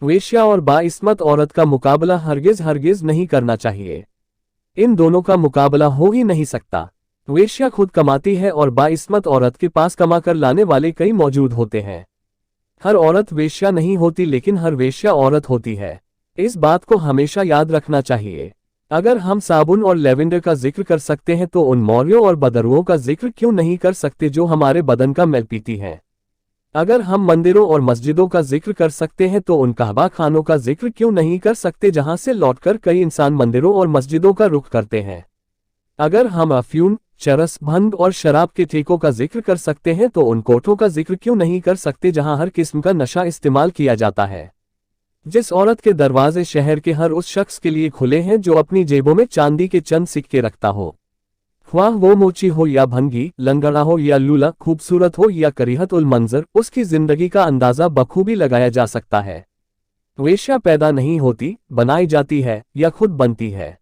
वेश्या और बाइस्मत औरत का मुकाबला हरगिज हरगिज नहीं करना चाहिए। इन दोनों का मुकाबला हो ही नहीं सकता। वेश्या खुद कमाती है और बाइस्मत औरत के पास कमाकर लाने वाले कई मौजूद होते हैं। हर औरत वेश्या नहीं होती, लेकिन हर वेश्या औरत होती है। इस बात को हमेशा याद रखना चाहिए। अगर हम साबुन और लेवेंडर का जिक्र कर सकते हैं तो उन मौर्यों और बदरुओं का जिक्र क्यों नहीं कर सकते जो हमारे बदन का मैल पीती हैं। अगर हम मंदिरों और मस्जिदों का जिक्र कर सकते हैं तो उन कहबा खानों का जिक्र क्यों नहीं कर सकते जहां से लौटकर कई इंसान मंदिरों और मस्जिदों का रुख करते हैं। अगर हम अफ्यूम, चरस, भंग और शराब के ठेकों का जिक्र कर सकते हैं तो उन कोठों का जिक्र क्यों नहीं कर सकते जहां हर किस्म का नशा इस्तेमाल किया जाता है। जिस औरत के दरवाजे शहर के हर उस शख्स के लिए खुले हैं जो अपनी जेबों में चांदी के चंद सिक्के रखता हो, ख्वाह वो मोची हो या भंगी, लंगड़ा हो या लूला, खूबसूरत हो या करीहत उल मंजर, उसकी जिंदगी का अंदाजा बखूबी लगाया जा सकता है। वेश्या पैदा नहीं होती, बनाई जाती है या खुद बनती है।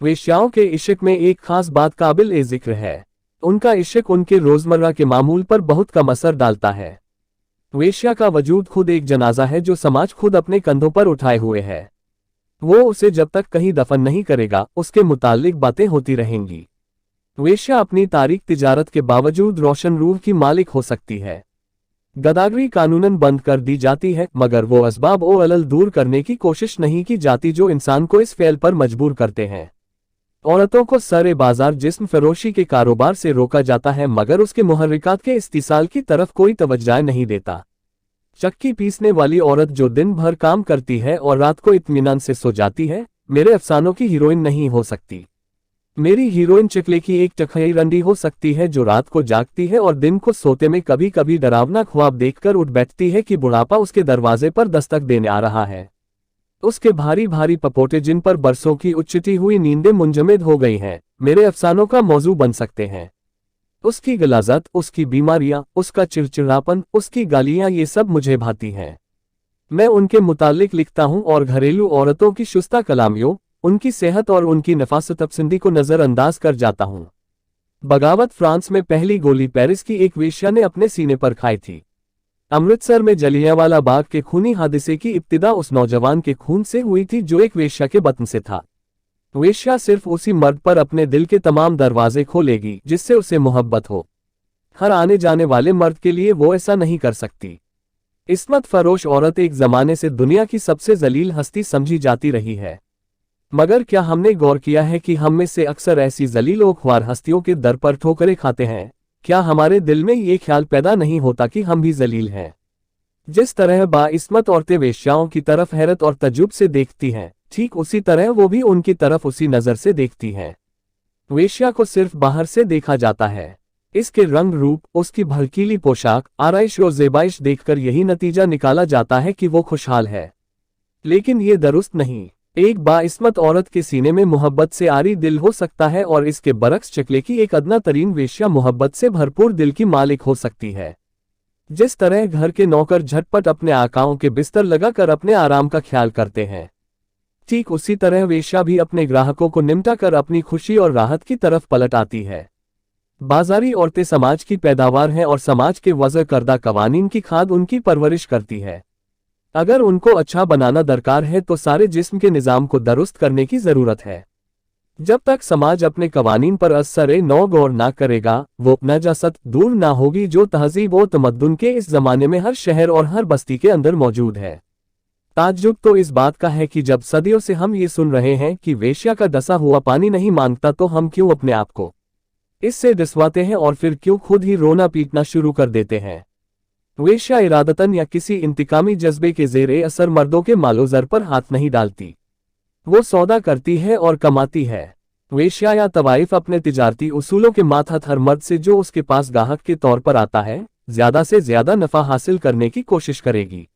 वेश्याओं के इश्क में एक खास बात काबिल ए जिक्र है। उनका इश्क उनके रोजमर्रा के मामूल पर बहुत कम असर डालता है। वेश्या का वजूद खुद एक जनाजा है जो समाज खुद अपने कंधों पर उठाए हुए है। वो उसे जब तक कहीं दफन नहीं करेगा उसके मुताल्लिक बातें होती रहेंगी। वेश्या अपनी तारीख तिजारत के बावजूद रोशन रूह की मालिक हो सकती है। गदागरी कानूनन बंद कर दी जाती है, मगर वो असबाब ओ अलल दूर करने की कोशिश नहीं की जाती जो इंसान को इस फेल पर मजबूर करते हैं। औरतों को सरे बाजार जिस्म फरोशी के कारोबार से रोका जाता है, मगर उसके मुहर्रिकात के इस्तिसाल की तरफ कोई तवज्जो नहीं देता। चक्की पीसने वाली औरत जो दिन भर काम करती है और रात को इत्मीनान से सो जाती है, मेरे अफसानों की हीरोइन नहीं हो सकती। मेरी हीरोइन चिकले की एक चखई रंडी हो सकती है जो रात को जागती है और दिन को सोते में कभी कभी डरावना ख्वाब देखकर उठ बैठती है कि बुढ़ापा उसके दरवाजे पर दस्तक देने आ रहा है। उसके भारी भारी पपोटे जिन पर बरसों की उच्चती हुई नींदें मुंजमद हो गई हैं, मेरे अफसानों का मौजू बन सकते हैं। उसकी गलाजत, उसकी बीमारियां, उसका चिड़चिड़ापन, उसकी गालियां, ये सब मुझे भाती हैं। मैं उनके मुतालिक लिखता हूं और घरेलू औरतों की शुस्ता कलामियों, उनकी सेहत और उनकी नफासत पसंदी को नजरअंदाज कर जाता हूं। बगावत फ्रांस में पहली गोली पेरिस की एक वेश्या ने अपने सीने पर खाई थी। अमृतसर में जलियांवाला बाग के खूनी हादसे की इब्तिदा उस नौजवान के खून से हुई थी जो एक वेश्या के बतन से था। वेश्या सिर्फ उसी मर्द पर अपने दिल के तमाम दरवाजे खोलेगी जिससे उसे मोहब्बत हो। हर आने जाने वाले मर्द के लिए वो ऐसा नहीं कर सकती। इस्मत फरोश औरत एक जमाने से दुनिया की सबसे जलील हस्ती समझी जाती रही है, मगर क्या हमने गौर किया है कि हम में से अक्सर ऐसी जलील और ख्वार हस्तियों के दर पर ठोकरें खाते हैं? क्या हमारे दिल में ये ख्याल पैदा नहीं होता कि हम भी जलील हैं? जिस तरह बाइस्मत औरतें वेश्याओं की तरफ हैरत और तजुब से देखती हैं, ठीक उसी तरह वो भी उनकी तरफ उसी नज़र से देखती हैं। वेश्या को सिर्फ बाहर से देखा जाता है। इसके रंग रूप, उसकी भड़कीली पोशाक, आराइश और ज़ेबाइश देखकर यही नतीजा निकाला जाता है कि वो खुशहाल है, लेकिन ये दुरुस्त नहीं। एक बाइस्मत औरत के सीने में मोहब्बत से आरी दिल हो सकता है और इसके बरक्स चकले की एक अदना तरीन वेश्या मोहब्बत से भरपूर दिल की मालिक हो सकती है। जिस तरह घर के नौकर झटपट अपने आकाओं के बिस्तर लगाकर अपने आराम का ख्याल करते हैं, ठीक उसी तरह वेश्या भी अपने ग्राहकों को निमटा कर अपनी खुशी और राहत की तरफ पलट आती है। बाजारी औरतें समाज की पैदावार हैं और समाज के वज़अ करदा कवानीन की खाद उनकी परवरिश करती है। अगर उनको अच्छा बनाना दरकार है तो सारे जिस्म के निज़ाम को दुरुस्त करने की ज़रूरत है। जब तक समाज अपने कवानीन पर असरे नौ गौर ना करेगा, वो नजासत दूर ना होगी जो तहजीब और तमद्दुन के इस जमाने में हर शहर और हर बस्ती के अंदर मौजूद है। ताज्जुब तो इस बात का है कि जब सदियों से हम ये सुन रहे हैं कि वेश्या का डसा हुआ पानी नहीं मांगता, तो हम क्यों अपने आप को इससे डिसवाते हैं और फिर क्यों खुद ही रोना पीटना शुरू कर देते हैं। वेश्या इरादतन या किसी इंतकामी जज्बे के ज़ेरे असर मर्दों के मालो ज़र पर हाथ नहीं डालती। वो सौदा करती है और कमाती है। वेश्या या तवाइफ अपने तिजारती उसूलों के मातहत हर मर्द से जो उसके पास गाहक के तौर पर आता है, ज्यादा से ज्यादा नफा हासिल करने की कोशिश करेगी।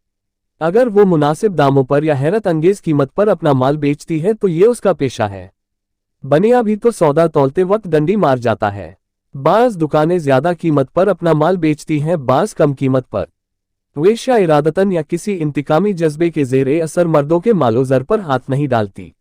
अगर वो मुनासिब दामों पर या हैरत अंगेज कीमत पर अपना माल बेचती है तो ये उसका पेशा है। बनिया भी तो सौदा तौलते वक्त डंडी मार जाता है। बाज़ दुकानें ज्यादा कीमत पर अपना माल बेचती हैं, बाज़ कम कीमत पर। वेश्या इरादतन या किसी इंतकामी जज्बे के ज़ेरे असर मर्दों के मालो ज़र पर हाथ नहीं डालती।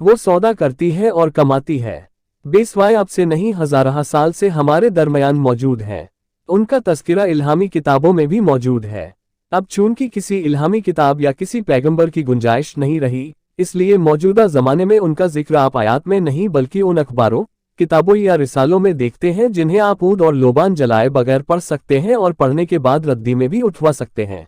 वो सौदा करती है और कमाती है। बेसवाए अब से नहीं, हजारहा साल से हमारे दरमियान मौजूद हैं। उनका तज़किरा इल्हामी किताबों में भी मौजूद है। अब चूंकि किसी इल्हामी किताब या किसी पैगंबर की गुंजाइश नहीं रही, इसलिए मौजूदा जमाने में उनका जिक्र आप आयात में नहीं बल्कि उन अखबारों, किताबों या रिसालों में देखते हैं जिन्हें आप ऊद और लोबान जलाए बगैर पढ़ सकते हैं और पढ़ने के बाद रद्दी में भी उठवा सकते हैं।